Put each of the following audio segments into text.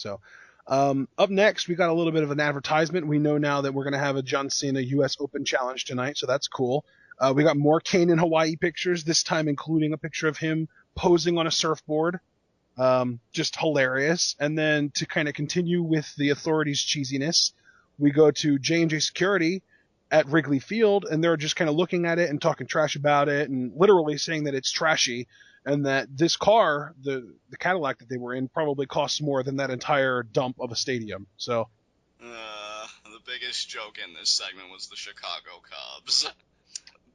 So, up next, we got a little bit of an advertisement. We know now that we're going to have a John Cena U.S. Open Challenge tonight, so that's cool. We got more Kane in Hawaii pictures, this time including a picture of him posing on a surfboard. Just hilarious. And then to kind of continue with the authorities' cheesiness, we go to J&J Security at Wrigley Field, and they're just kind of looking at it and talking trash about it and literally saying that it's trashy and that this car, the Cadillac that they were in, probably costs more than that entire dump of a stadium. So, the biggest joke in this segment was the Chicago Cubs.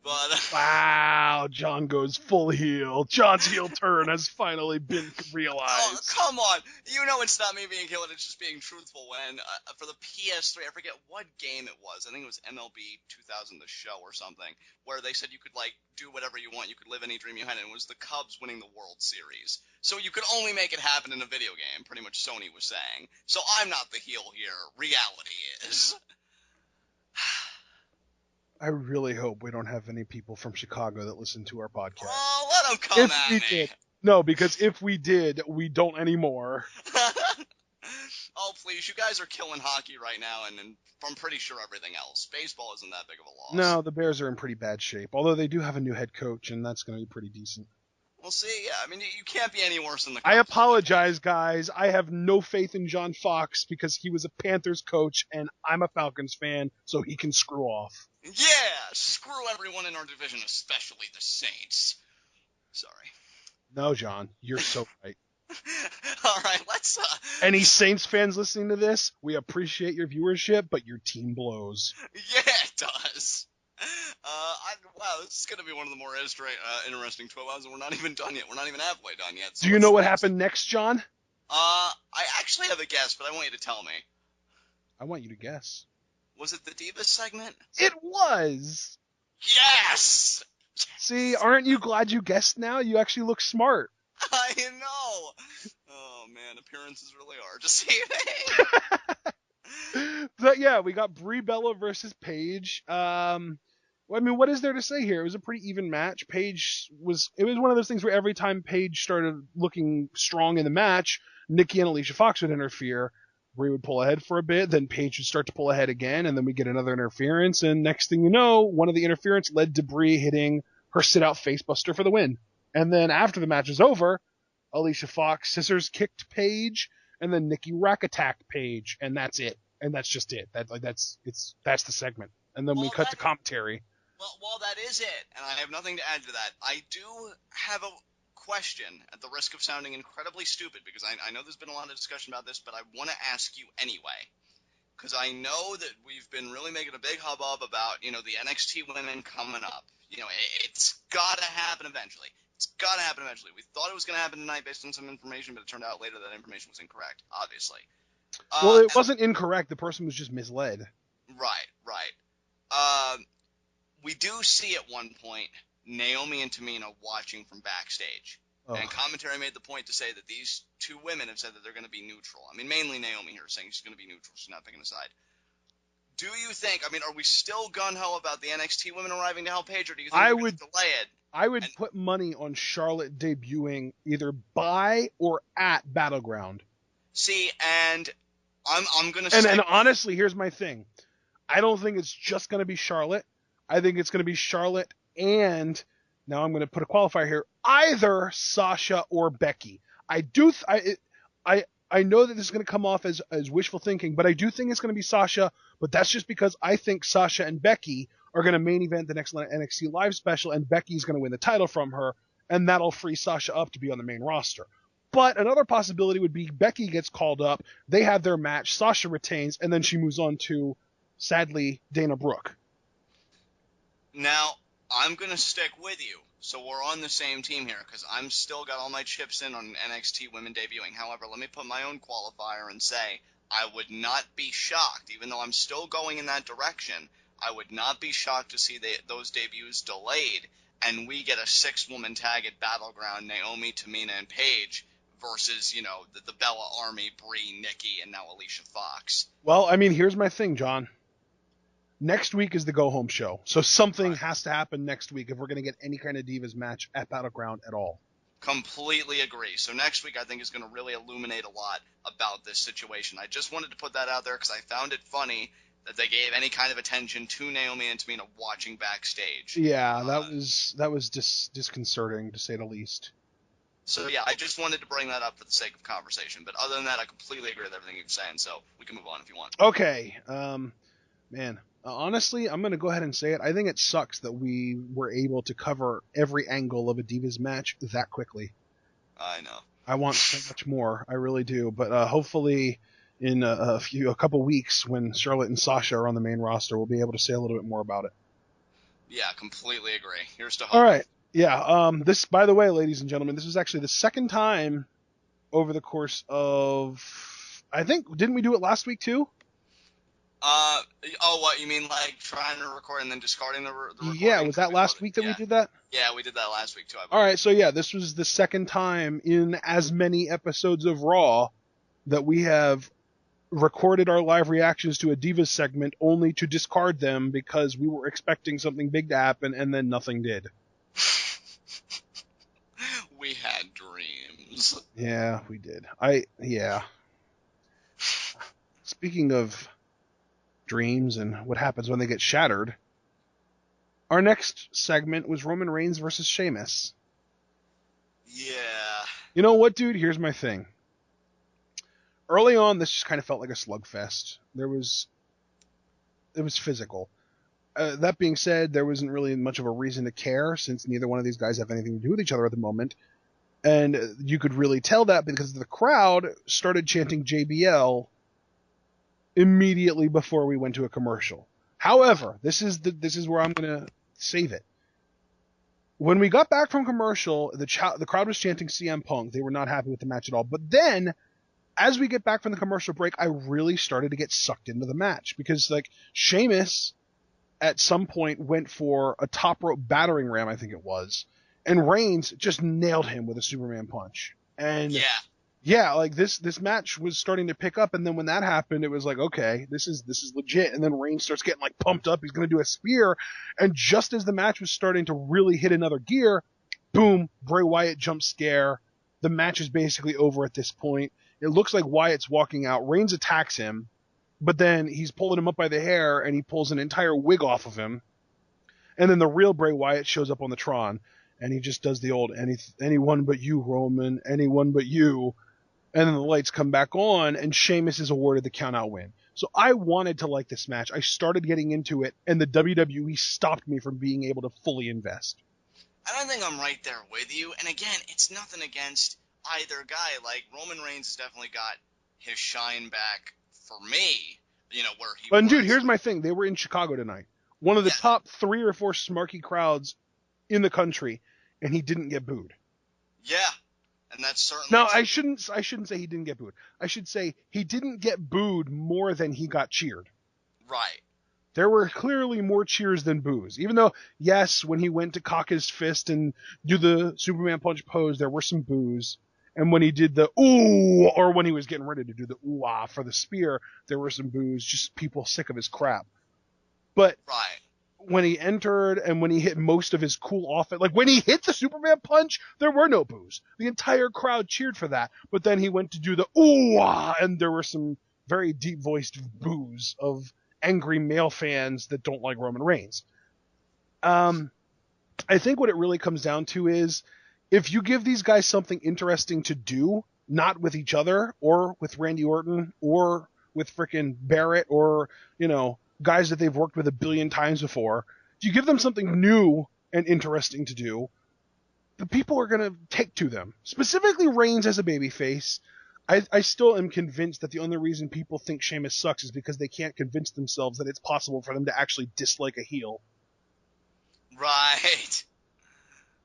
But wow, John goes full heel. John's heel turn has finally been realized. Oh, come on. You know it's not me being heel, it's just being truthful when, for the PS3, I forget what game it was. I think it was MLB 2000, the show or something, where they said you could, like, do whatever you want. You could live any dream you had, and it was the Cubs winning the World Series. So you could only make it happen in a video game, pretty much Sony was saying. So I'm not the heel here. Reality is. I really hope we don't have any people from Chicago that listen to our podcast. Oh, let them come at me. Did. No, because if we did, we don't anymore. Oh, please. You guys are killing hockey right now, and I'm pretty sure everything else. Baseball isn't that big of a loss. No, the Bears are in pretty bad shape, although they do have a new head coach, and that's going to be pretty decent. We'll see. Yeah, I mean, you can't be any worse than the Cubs. I apologize, guys. I have no faith in John Fox because he was a Panthers coach, and I'm a Falcons fan, so he can screw off. Yeah, screw everyone in our division, especially the Saints. Sorry. No, John, you're so right. All right, let's... Any Saints fans listening to this, we appreciate your viewership, but your team blows. Yeah, it does. Wow, this is going to be one of the more interesting 12 hours, and we're not even done yet. We're not even halfway done yet. So do you know what happened next, John? I actually have a guess, but I want you to tell me. I want you to guess. Was it the Divas segment? It was! Yes! See, aren't you glad you guessed now? You actually look smart. I know! Oh, man, appearances really are deceiving. But yeah, we got Brie Bella versus Paige. I mean, what is there to say here? It was a pretty even match. It was one of those things where every time Paige started looking strong in the match, Nikki and Alicia Fox would interfere. Brie would pull ahead for a bit, then Paige would start to pull ahead again, and then we get another interference, and next thing you know, one of the interference led to Brie hitting her sit-out facebuster for the win. And then after the match was over, Alicia Fox scissors kicked Paige, and then Nikki rack attacked Paige, and that's it. And that's just it. That's the segment. And then we cut to commentary. Well, that is it, and I have nothing to add to that. I do have a question, at the risk of sounding incredibly stupid, because I know there's been a lot of discussion about this, but I want to ask you anyway. Because I know that we've been really making a big hubbub about, the NXT women coming up. It's got to happen eventually. We thought it was going to happen tonight based on some information, but it turned out later that information was incorrect, obviously. Well, it wasn't incorrect. The person was just misled. Right. We do see at one point Naomi and Tamina watching from backstage. Ugh. And commentary made the point to say that these two women have said that they're going to be neutral. I mean, mainly Naomi here saying she's going to be neutral. She's not picking a side. Do you think, are we still gun-ho about the NXT women arriving to help Paige, or do you think we're going to delay it? I would put money on Charlotte debuting either by or at Battleground. See, and I'm going to say... And honestly, here's my thing. I don't think it's just going to be Charlotte. I think it's going to be Charlotte and, now I'm going to put a qualifier here, either Sasha or Becky. I know that this is going to come off as wishful thinking, but I do think it's going to be Sasha, but that's just because I think Sasha and Becky are going to main event the next NXT Live special, and Becky's going to win the title from her, and that'll free Sasha up to be on the main roster. But another possibility would be Becky gets called up, they have their match, Sasha retains, and then she moves on to, sadly, Dana Brooke. Now, I'm going to stick with you, so we're on the same team here, because I'm still got all my chips in on NXT women debuting. However, let me put my own qualifier and say I would not be shocked, even though I'm still going in that direction, I would not be shocked to see those debuts delayed, and we get a 6-woman tag at Battleground, Naomi, Tamina, and Paige, versus, the Bella Army, Brie, Nikki, and now Alicia Fox. Well, here's my thing, John. Next week is the go-home show, so something has to happen next week if we're going to get any kind of Divas match at Battleground at all. Completely agree. So next week I think is going to really illuminate a lot about this situation. I just wanted to put that out there because I found it funny that they gave any kind of attention to Naomi and Tamina watching backstage. Yeah, that was disconcerting to say the least. So yeah, I just wanted to bring that up for the sake of conversation. But other than that, I completely agree with everything you're saying. So we can move on if you want. Okay, man. Honestly, I'm gonna go ahead and say it. I think it sucks that we were able to cover every angle of a Divas match that quickly. I know. I want so much more. I really do. But hopefully, in a couple weeks, when Charlotte and Sasha are on the main roster, we'll be able to say a little bit more about it. Yeah, completely agree. Here's to hope. All right. Yeah. This, by the way, ladies and gentlemen, this was actually the second time over the course of. I think didn't we do it last week too? Oh, what you mean, like trying to record and then discarding the recording? Yeah. Was that last week that we did that? Yeah, we did that last week too. All right. So yeah, this was the second time in as many episodes of Raw that we have recorded our live reactions to a Divas segment only to discard them because we were expecting something big to happen and then nothing did. We had dreams. Yeah, we did. Yeah. Speaking of dreams and what happens when they get shattered, our next segment was Roman Reigns versus Sheamus. Yeah. You know what, dude? Here's my thing. Early on, this just kind of felt like a slugfest. It was physical. That being said, there wasn't really much of a reason to care since neither one of these guys have anything to do with each other at the moment. And you could really tell that because the crowd started chanting JBL immediately before we went to a commercial. However, this is where I'm going to save it. When we got back from commercial, the crowd was chanting CM Punk. They were not happy with the match at all. But then, as we get back from the commercial break, I really started to get sucked into the match because, like, Sheamus at some point went for a top rope battering ram, I think it was, and Reigns just nailed him with a Superman punch. And yeah, like this match was starting to pick up, and then when that happened, it was like, okay, this is legit. And then Reigns starts getting like pumped up. He's going to do a spear, and just as the match was starting to really hit another gear, boom, Bray Wyatt jump scare. The match is basically over at this point. It looks like Wyatt's walking out. Reigns attacks him, but then he's pulling him up by the hair, and he pulls an entire wig off of him. And then the real Bray Wyatt shows up on the Tron, and he just does the old anyone but you, Roman, anyone but you. And then the lights come back on, and Sheamus is awarded the countout win. So I wanted to like this match. I started getting into it, and the WWE stopped me from being able to fully invest. I don't think I'm right there with you. And again, it's nothing against either guy. Like, Roman Reigns has definitely got his shine back for me, you know, where he And dude, here's my thing. They were in Chicago tonight. One of the top 3 or 4 smarky crowds in the country, and he didn't get booed. Yeah. And that's certainly No, I shouldn't say he didn't get booed. I should say he didn't get booed more than he got cheered. Right. There were clearly more cheers than boos. Even though, yes, when he went to cock his fist and do the Superman punch pose, there were some boos. And when he did the ooh, or when he was getting ready to do the ooh-ah for the spear, there were some boos, just people sick of his crap. But when he entered and when he hit most of his cool offense, like when he hit the Superman punch, there were no boos. The entire crowd cheered for that. But then he went to do the ooh-ah, and there were some very deep-voiced boos of angry male fans that don't like Roman Reigns. I think what it really comes down to is if you give these guys something interesting to do, not with each other or with Randy Orton or with frickin' Barrett or, you know, guys that they've worked with a billion times before, if you give them something new and interesting to do, the people are going to take to them. Specifically Reigns as a babyface. I still am convinced that the only reason people think Sheamus sucks is because they can't convince themselves that it's possible for them to actually dislike a heel. Right.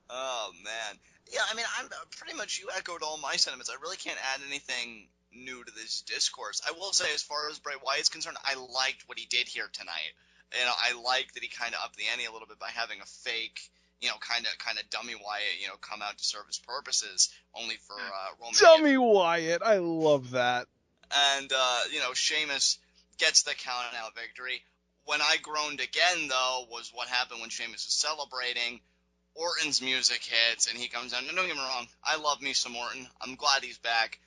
Oh, man. Yeah, I mean, I'm pretty much, you echoed all my sentiments. I really can't add anything new to this discourse. I will say, as far as Bray Wyatt's concerned, I liked what he did here tonight. You know, I like that he kind of upped the ante a little bit by having a fake, you know, kind of dummy Wyatt, you know, come out to serve his purposes, only for Roman. Dummy Wyatt, I love that. And, you know, Sheamus gets the count-out victory. When I groaned again, though, was what happened when Sheamus was celebrating, Orton's music hits and he comes out. And don't get me wrong, I love me some Orton. I'm glad he's back.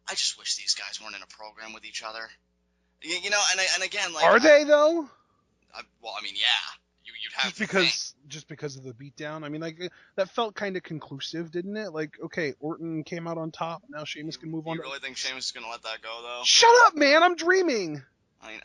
I just wish these guys weren't in a program with each other. And again, like, Are they though? well, I mean, yeah, you'd have Just because of the beatdown. I mean, like that felt kind of conclusive, didn't it? Like, okay, Orton came out on top. Now Sheamus can move on. You really think Sheamus is gonna let that go, though? Shut up, man! I'm dreaming. I mean,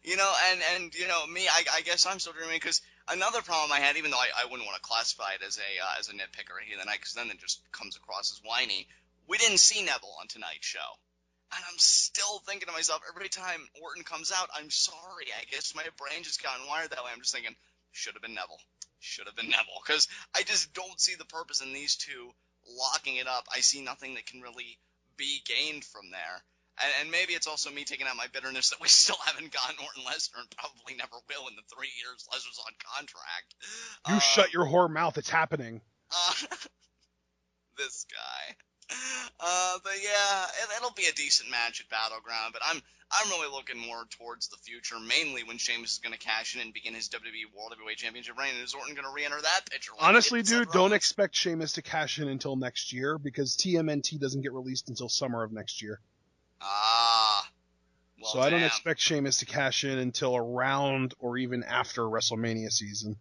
and me, I guess I'm still dreaming because another problem I had, even though I wouldn't want to classify it as a nitpicker here tonight, because then it just comes across as whiny. We didn't see Neville on tonight's show. And I'm still thinking to myself, every time Orton comes out, I'm sorry. I guess my brain just gotten wired that way. I'm just thinking, should have been Neville. Should have been Neville. Because I just don't see the purpose in these two locking it up. I see nothing that can really be gained from there. And maybe it's also me taking out my bitterness that we still haven't gotten Orton Lesnar and probably never will in the 3 years Lesnar's on contract. You shut your whore mouth. It's happening. This guy. But yeah, it'll be a decent match at Battleground, but I'm really looking more towards the future, mainly when Sheamus is going to cash in and begin his WWE World Heavyweight Championship reign, and is Orton going to re-enter that picture? Honestly, dude, don't expect Sheamus to cash in until next year, because TMNT doesn't get released until summer of next year. Well, so I don't expect Sheamus to cash in until around or even after WrestleMania season.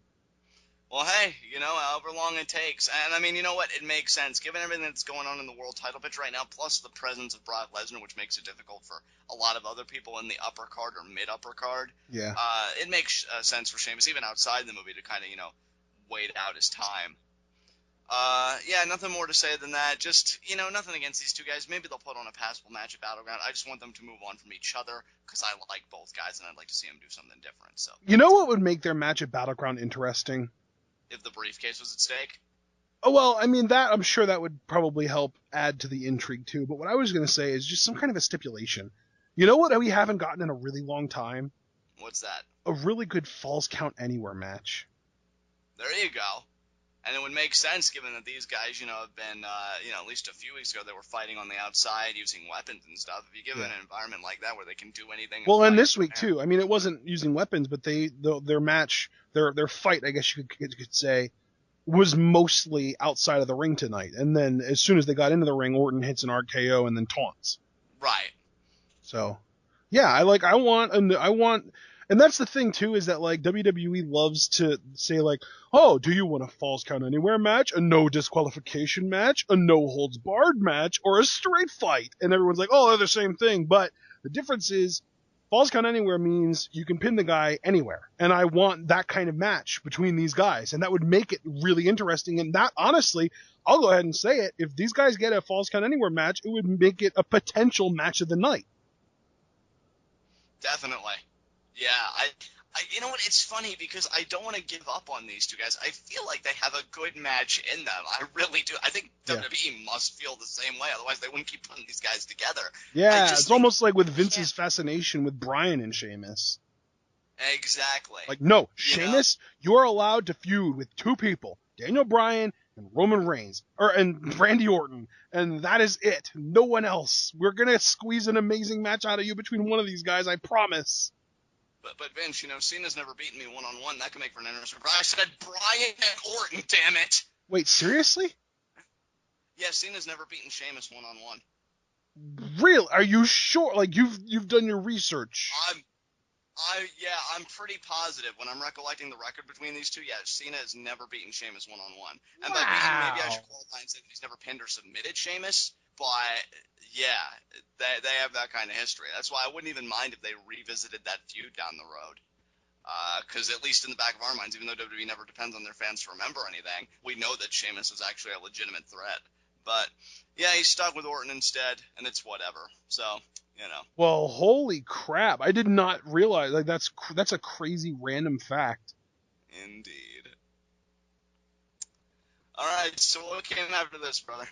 Well, hey, however long it takes. And I mean, you know what? It makes sense. Given everything that's going on in the world title pitch right now, plus the presence of Brock Lesnar, which makes it difficult for a lot of other people in the upper card or mid-upper card. Yeah. It makes sense for Sheamus, even outside the movie, to kind of, wait out his time. Yeah, nothing more to say than that. Just, nothing against these two guys. Maybe they'll put on a passable match at Battleground. I just want them to move on from each other because I like both guys and I'd like to see them do something different. So, you know what would make their match at Battleground interesting? If the briefcase was at stake? Oh, well, I mean, that I'm sure that would probably help add to the intrigue, too. But what I was going to say is just some kind of a stipulation. You know what we haven't gotten in a really long time? What's that? A really good Falls Count Anywhere match. There you go. And it would make sense given that these guys, have been, at least a few weeks ago, they were fighting on the outside using weapons and stuff. If you give them an environment like that where they can do anything. Well, and this week, too. I mean, it wasn't using weapons, but their match, their fight, I guess you could say, was mostly outside of the ring tonight. And then as soon as they got into the ring, Orton hits an RKO and then taunts. Right. So, yeah, I want, and that's the thing too, is that like WWE loves to say like, oh, do you want a Falls Count Anywhere match, a no disqualification match, a no holds barred match, or a straight fight? And everyone's like, oh, they're the same thing. But the difference is, Falls Count Anywhere means you can pin the guy anywhere. And I want that kind of match between these guys. And that would make it really interesting. And that, honestly, I'll go ahead and say it. If these guys get a Falls Count Anywhere match, it would make it a potential match of the night. Definitely. Yeah, I you know what? It's funny because I don't want to give up on these two guys. I feel like they have a good match in them. I really do. I think WWE must feel the same way. Otherwise, they wouldn't keep putting these guys together. Yeah, it's almost like with Vince's fascination with Bryan and Sheamus. Exactly. Like, no, Sheamus, you're allowed to feud with two people, Daniel Bryan and Roman Reigns, and Randy Orton, and that is it. No one else. We're gonna squeeze an amazing match out of you between one of these guys, I promise. But Vince, Cena's never beaten me one-on-one. That could make for an interesting. I said Bryan and Orton, damn it. Wait, seriously? Yeah, Cena's never beaten Sheamus one-on-one. Really? Are you sure? Like, you've done your research. I'm pretty positive when I'm recollecting the record between these two. Yeah, Cena has never beaten Sheamus one-on-one. And by beating, maybe I should qualify and say that he's never pinned or submitted Sheamus. But yeah, they have that kind of history. That's why I wouldn't even mind if they revisited that feud down the road. Because at least in the back of our minds, even though WWE never depends on their fans to remember anything, we know that Sheamus is actually a legitimate threat. But yeah, he's stuck with Orton instead, and it's whatever. So, Well, holy crap! I did not realize. Like, that's a crazy random fact. Indeed. All right, so what came after this, brother?